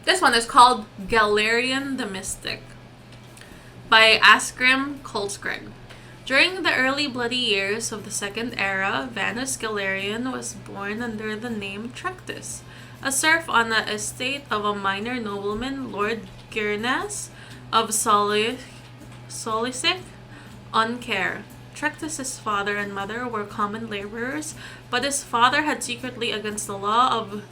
This one is called Galerion the Mystic by Asgrim Kolskrig. During the early bloody years of the Second Era, Vanus Galerion was born under the name Trectus, a serf on the estate of a minor nobleman, Lord Girnas of Solisic on Care. Trectus' father and mother were common laborers, but his father had secretly, against the law of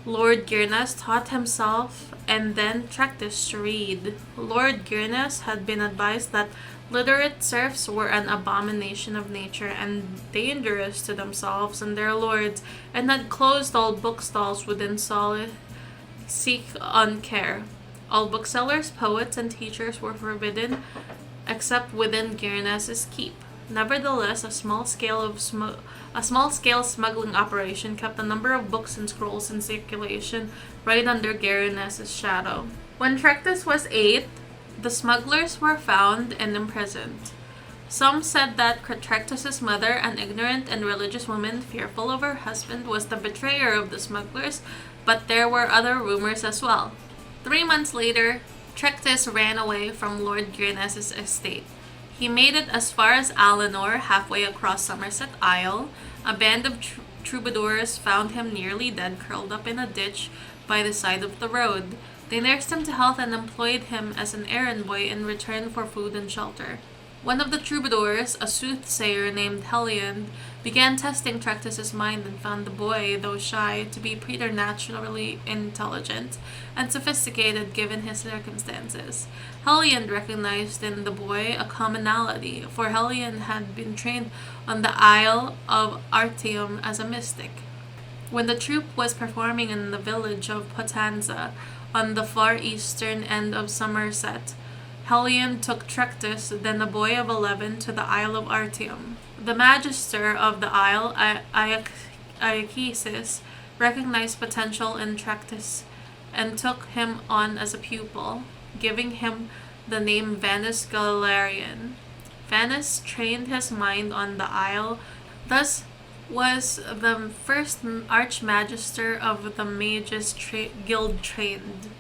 Lord Girnas, taught himself and then Trectus to read. Lord Girnas had been advised that literate serfs were an abomination of nature and dangerous to themselves and their lords, and had closed all bookstalls within Seek on Care. All booksellers, poets, and teachers were forbidden except within Girnas' keep. Nevertheless, a small-scale smuggling operation kept a number of books and scrolls in circulation right under Girnas' shadow. When Trectus was 8, the smugglers were found and imprisoned. Some said that Trectus' mother, an ignorant and religious woman fearful of her husband, was the betrayer of the smugglers, but there were other rumors as well. 3 months later, Trectus ran away from Lord Girnas' estate. He made it as far as Alinor, halfway across Somerset Isle. A band of troubadours found him nearly dead, curled up in a ditch by the side of the road. They nursed him to health and employed him as an errand boy in return for food and shelter. One of the troubadours, a soothsayer named Helion, began testing Trectus' mind and found the boy, though shy, to be preternaturally intelligent and sophisticated given his circumstances. Helion recognized in the boy a commonality, for Helion had been trained on the Isle of Artium as a mystic. When the troupe was performing in the village of Potenza, on the far eastern end of Somerset, Helion took Trectus, then a boy of 11, to the Isle of Artium. The magister of the isle, Iachesis, recognized potential in Trectus and took him on as a pupil, giving him the name Vanus Galerion. Vanus trained his mind on the isle, thus was the first archmagister of the mages guild trained.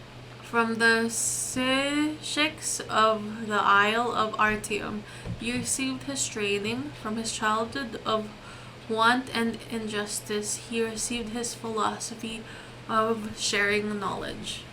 From the Sheiks of the Isle of Artium, he received his training. From his childhood of want and injustice, he received his philosophy of sharing knowledge.